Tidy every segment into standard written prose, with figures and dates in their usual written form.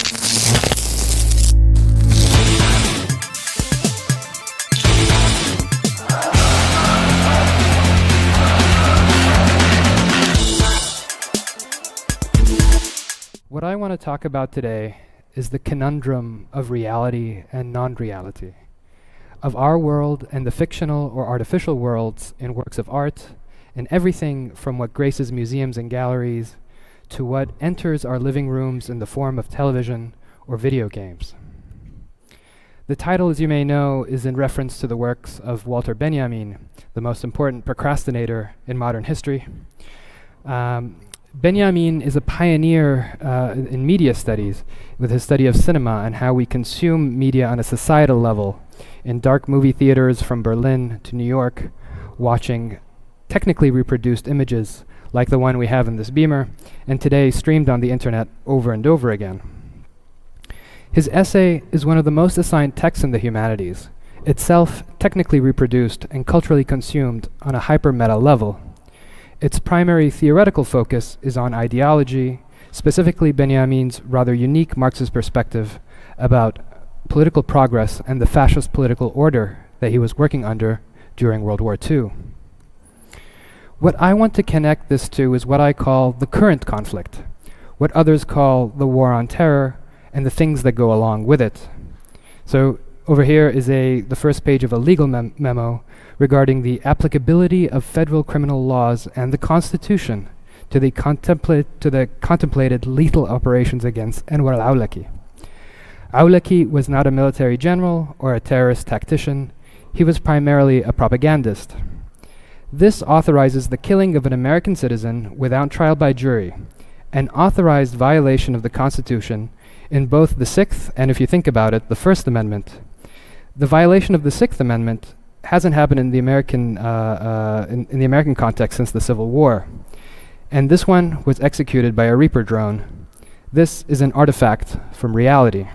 What I want to talk about today is the conundrum of reality and non-reality, of our world and the fictional or artificial worlds in works of art, and everything from what graces museums and galleries to what enters our living rooms in the form of television or video games. The title, as you may know, is in reference to the works of Walter Benjamin, the most important procrastinator in modern history. Benjamin is a pioneer in media studies with his study of cinema and how we consume media on a societal level in dark movie theaters from Berlin to New York, watching technically reproduced images like the one we have in this beamer, and today streamed on the internet over and over again. His essay is one of the most assigned texts in the humanities, itself technically reproduced and culturally consumed on a hyper-meta level. Its primary theoretical focus is on ideology, specifically Benjamin's rather unique Marxist perspective about political progress and the fascist political order that he was working under during World War II. What I want to connect this to is what I call the current conflict, what others call the war on terror, and the things that go along with it. So over here is the first page of a legal memo regarding the applicability of federal criminal laws and the Constitution to the contemplated lethal operations against Anwar al-Awlaki. Awlaki was not a military general or a terrorist tactician. He was primarily a propagandist. This authorizes the killing of an American citizen without trial by jury, an authorized violation of the Constitution in both the Sixth and, if you think about it, the First Amendment. The violation of the Sixth Amendment hasn't happened in the American in the American context since the Civil War, and this one was executed by a Reaper drone. This is an artifact from reality.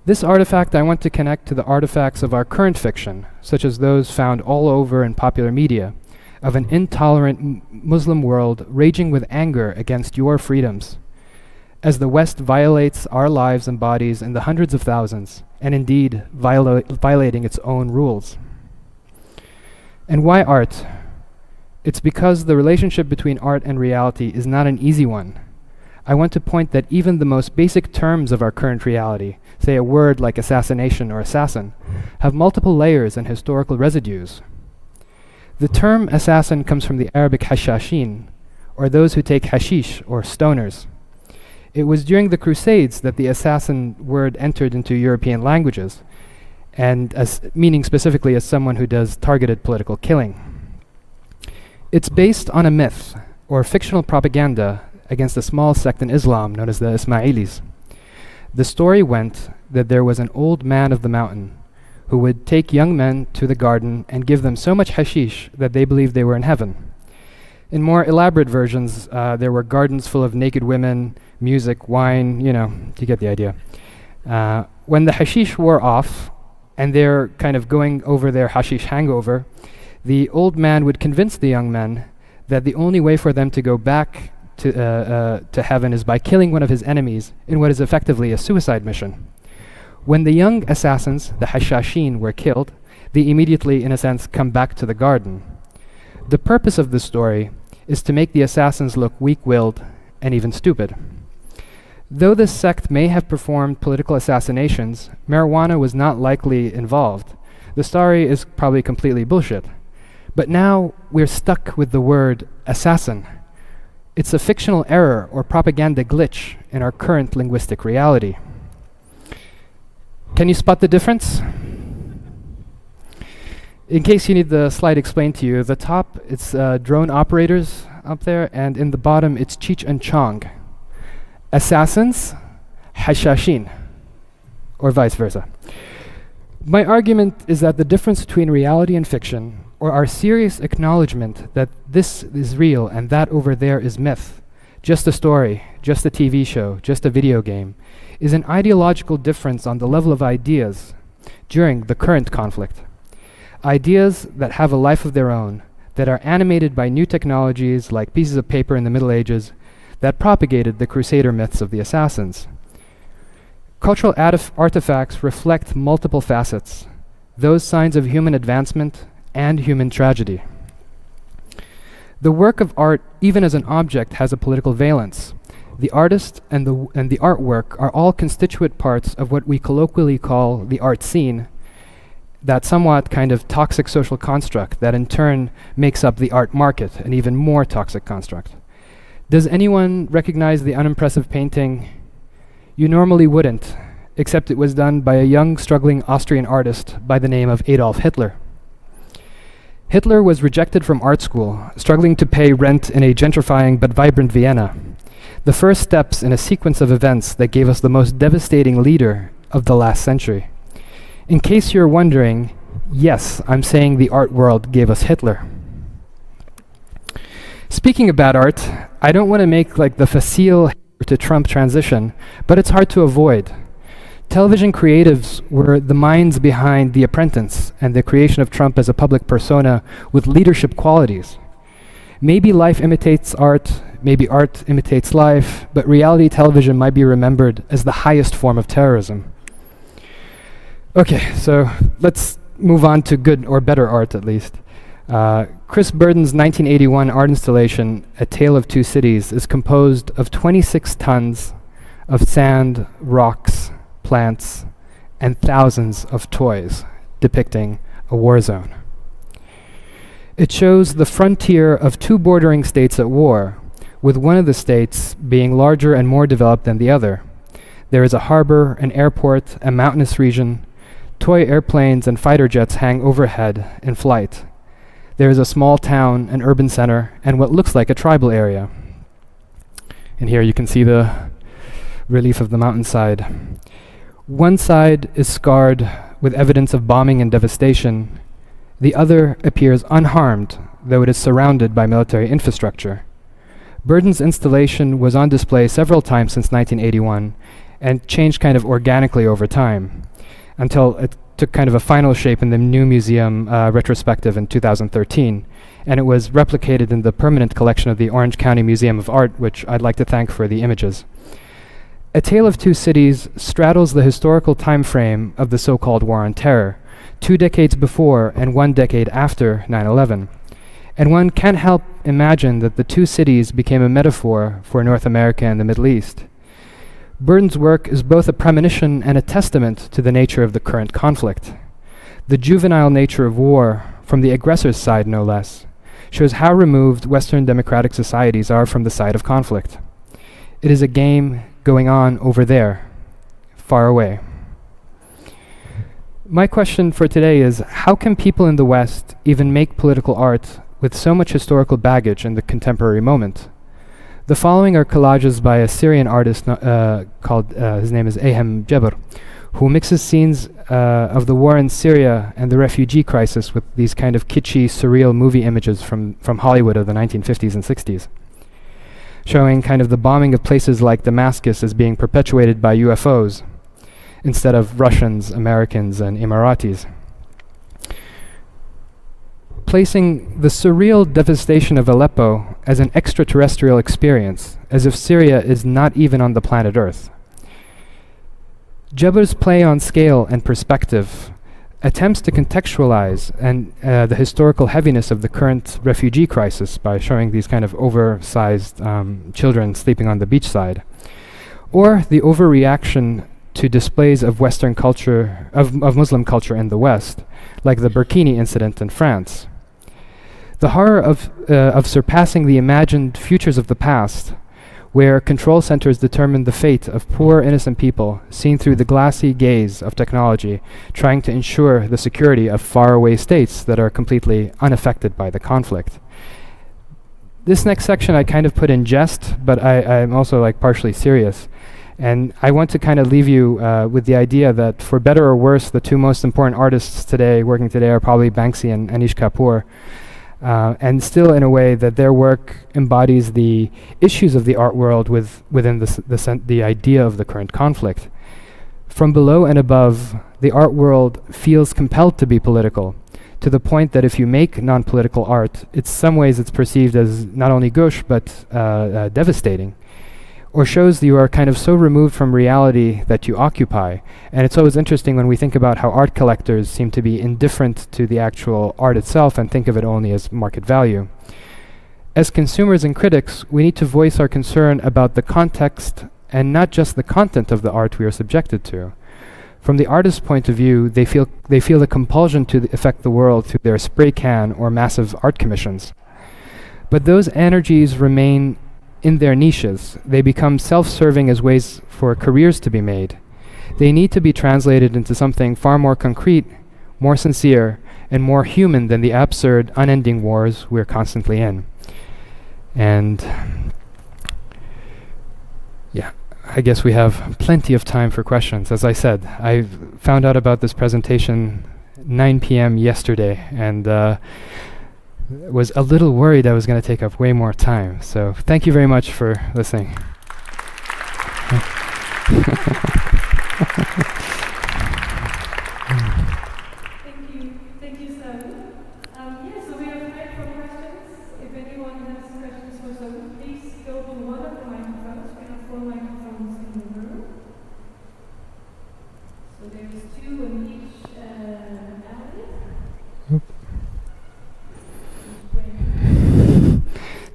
This artifact I want to connect to the artifacts of our current fiction, such as those found all over in popular media, of an intolerant Muslim world raging with anger against your freedoms, as the West violates our lives and bodies in the hundreds of thousands, and indeed violating its own rules. And why art? It's because the relationship between art and reality is not an easy one. I want to point that even the most basic terms of our current reality, say a word like assassination or assassin, have multiple layers and historical residues. The term assassin comes from the Arabic hashashin, or those who take hashish, or stoners. It was during the Crusades that the assassin word entered into European languages, and as meaning specifically as someone who does targeted political killing. It's based on a myth, or fictional propaganda, against a small sect in Islam known as the Ismailis. The story went that there was an old man of the mountain who would take young men to the garden and give them so much hashish that they believed they were in heaven. In more elaborate versions, there were gardens full of naked women, music, wine, you get the idea. When the hashish wore off, and they're kind of going over their hashish hangover, the old man would convince the young men that the only way for them to go back to heaven is by killing one of his enemies in what is effectively a suicide mission. When the young assassins, the hashashin, were killed, they immediately, in a sense, come back to the garden. The purpose of this story is to make the assassins look weak-willed and even stupid. Though this sect may have performed political assassinations, marijuana was not likely involved. The story is probably completely bullshit. But now we're stuck with the word assassin. It's a fictional error or propaganda glitch in our current linguistic reality. Can you spot the difference? In case you need the slide explained to you, the top, it's drone operators up there, and in the bottom, it's Cheech and Chong. Assassins, hashashin, or vice versa. My argument is that the difference between reality and fiction, or our serious acknowledgement that this is real and that over there is myth, just a story, just a TV show, just a video game, is an ideological difference on the level of ideas during the current conflict. Ideas that have a life of their own, that are animated by new technologies like pieces of paper in the Middle Ages, that propagated the Crusader myths of the assassins. Cultural artifacts reflect multiple facets, those signs of human advancement and human tragedy. The work of art, even as an object, has a political valence. The artist and the artwork are all constituent parts of what we colloquially call the art scene, that somewhat kind of toxic social construct that in turn makes up the art market, an even more toxic construct. Does anyone recognize the unimpressive painting? You normally wouldn't, except it was done by a young, struggling Austrian artist by the name of Adolf Hitler. Hitler was rejected from art school, struggling to pay rent in a gentrifying but vibrant Vienna. The first steps in a sequence of events that gave us the most devastating leader of the last century. In case you're wondering, yes, I'm saying the art world gave us Hitler. Speaking of bad art, I don't want to make like the facile to Trump transition, but it's hard to avoid. Television creatives were the minds behind The Apprentice and the creation of Trump as a public persona with leadership qualities. Maybe life imitates art, maybe art imitates life, but reality television might be remembered as the highest form of terrorism. Okay, so let's move on to good or better art at least. Chris Burden's 1981 art installation, A Tale of Two Cities, is composed of 26 tons of sand, rocks, plants, and thousands of toys depicting a war zone. It shows the frontier of two bordering states at war, with one of the states being larger and more developed than the other. There is a harbor, an airport, a mountainous region. Toy airplanes and fighter jets hang overhead in flight. There is a small town, an urban center, and what looks like a tribal area. And here you can see the relief of the mountainside. One side is scarred with evidence of bombing and devastation. The other appears unharmed, though it is surrounded by military infrastructure. Burden's installation was on display several times since 1981 and changed kind of organically over time until it took kind of a final shape in the new museum retrospective in 2013. And it was replicated in the permanent collection of the Orange County Museum of Art, which I'd like to thank for the images. A Tale of Two Cities straddles the historical time frame of the so-called War on Terror, 2 decades before and 1 decade after 9/11. And one can't help imagine that the two cities became a metaphor for North America and the Middle East. Burden's work is both a premonition and a testament to the nature of the current conflict. The juvenile nature of war, from the aggressor's side no less, shows how removed Western democratic societies are from the side of conflict. It is a game going on over there, far away. My question for today is, how can people in the West even make political art with so much historical baggage in the contemporary moment? The following are collages by a Syrian artist called, his name is Ahem Jabr, who mixes scenes of the war in Syria and the refugee crisis with these kind of kitschy, surreal movie images from Hollywood of the 1950s and 60s, showing kind of the bombing of places like Damascus as being perpetuated by UFOs instead of Russians, Americans, and Emiratis. Placing the surreal devastation of Aleppo as an extraterrestrial experience, as if Syria is not even on the planet Earth. Jabr's play on scale and perspective attempts to contextualize the historical heaviness of the current refugee crisis by showing these kind of oversized children sleeping on the beachside, or the overreaction to displays of Western culture, of Muslim culture in the West, like the Burkini incident in France. The horror of surpassing the imagined futures of the past, where control centers determine the fate of poor innocent people seen through the glassy gaze of technology, trying to ensure the security of faraway states that are completely unaffected by the conflict. This next section I kind of put in jest, but I'm also like partially serious. And I want to kind of leave you with the idea that for better or worse, the two most important artists today, working today, are probably Banksy and Anish Kapoor. And still in a way that their work embodies the issues of the art world within the idea of the current conflict. From below and above, the art world feels compelled to be political, to the point that if you make non-political art, in some ways it's perceived as not only gauche, but devastating. or shows that you are kind of so removed from reality that you occupy. And it's always interesting when we think about how art collectors seem to be indifferent to the actual art itself and think of it only as market value. As consumers and critics, we need to voice our concern about the context and not just the content of the art we are subjected to. From the artist's point of view, they feel the compulsion to affect the world through their spray can or massive art commissions. But those energies remain in their niches. They become self-serving as ways for careers to be made. They need to be translated into something far more concrete, more sincere, and more human than the absurd, unending wars we're constantly in. And yeah, I guess we have plenty of time for questions. As I said, I found out about this presentation 9 p.m. yesterday, and was a little worried I was going to take up way more time. So thank you very much for listening. Thank you, Saul. So we have time for questions. If anyone has questions for Saul, please go to one of the microphones. We have 4 microphones in the room. So there's 2 in each alley.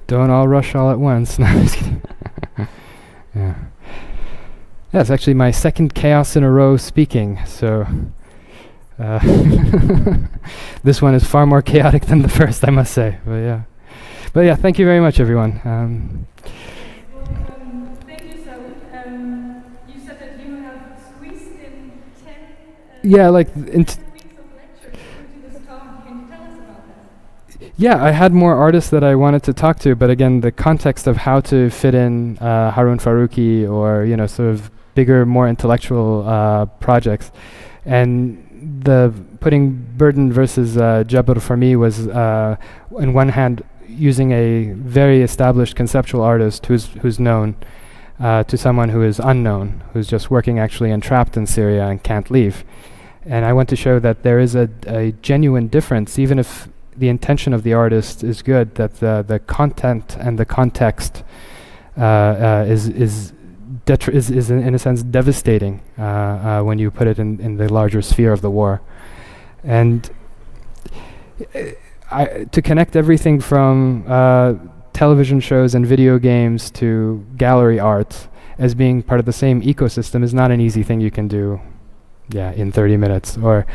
Don't all rush all at once. No, I'm just kidding. Yeah. Yeah, it's actually my second chaos in a row speaking, so this one is far more chaotic than the first, I must say. But yeah, thank you very much, everyone. Thank you, Saul. You said that you have squeezed in 10 yeah, like weeks of lectures into this talk. Can you tell us about that? Yeah, I had more artists that I wanted to talk to, but again, the context of how to fit in Haroun Farouki or sort of bigger, more intellectual projects, and the putting burden versus Jabr for me was, on one hand, using a very established conceptual artist who's known to someone who is unknown, who's just working actually entrapped in Syria and can't leave. And I want to show that there is a genuine difference, even if the intention of the artist is good, that the content and the context is in a sense devastating when you put it in the larger sphere of the war. And to connect everything from television shows and video games to gallery art as being part of the same ecosystem is not an easy thing you can do in 30 minutes, or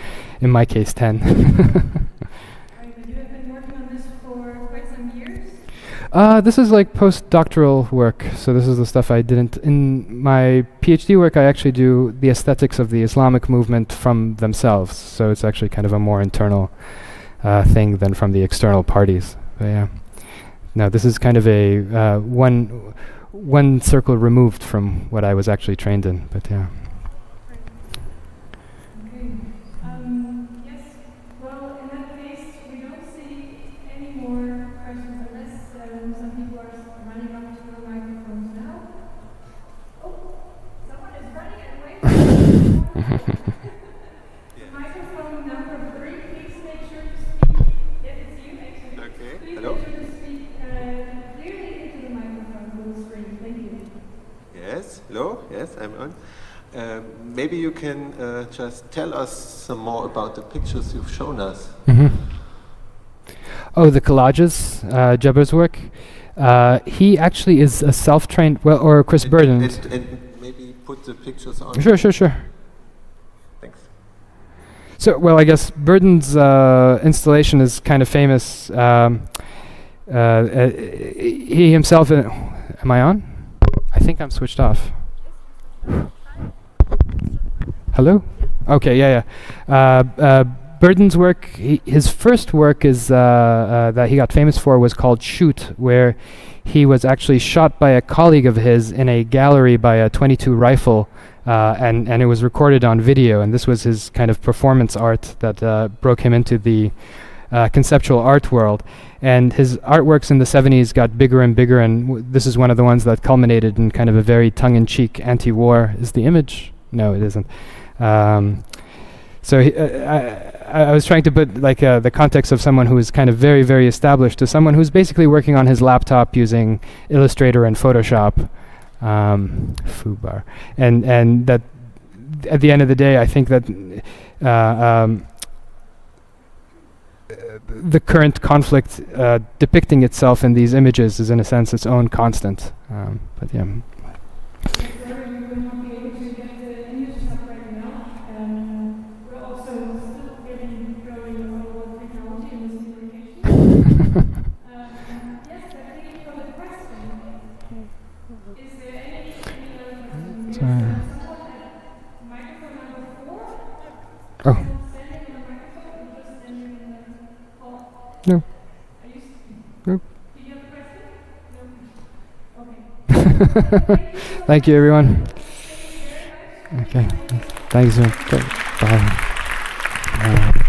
in my case 10. This is like postdoctoral work, so this is the stuff I didn't. In my PhD work, I actually do the aesthetics of the Islamic movement from themselves, so it's actually kind of a more internal thing than from the external parties. But yeah, no, this is kind of a one circle removed from what I was actually trained in, but yeah. Microphone number 3, please make sure to speak. Yeah, it's you actually. Okay. Please hello. Make sure to speak clearly into the microphone on the screen. Thank you. Yes. Hello. Yes, I'm on. Maybe you can just tell us some more about the pictures you've shown us. Mm-hmm. Oh, the collages, Jabr's work. He actually is a self-trained, or Chris Burden. And maybe put the pictures on. Sure. Thanks. So, well, I guess Burden's installation is kind of famous. He himself, am I on? I think I'm switched off. Hello? Okay, yeah. Burden's work, his first work is that he got famous for was called Shoot, where he was actually shot by a colleague of his in a gallery by a .22 rifle, and it was recorded on video, and this was his kind of performance art that broke him into the conceptual art world. And his artworks in the 70s got bigger and bigger, and this is one of the ones that culminated in kind of a very tongue-in-cheek anti-war. Is the image? No, it isn't. So I was trying to put like the context of someone who is kind of very, very established to someone who's basically working on his laptop using Illustrator and Photoshop, Fubar, and that at the end of the day, I think that the current conflict depicting itself in these images is in a sense its own constant. But yeah. Sorry, we will not be able to get the English stuff right now. We're also still getting going on what technology and this communication. Yes, I think for the question, is there any other questions? Someone at microphone number 4? Oh. Standing on the microphone or just standing in the hall? No. Are you Nope. do you have a question? No? Okay. Thank you, everyone. Okay. Thanks. Bye.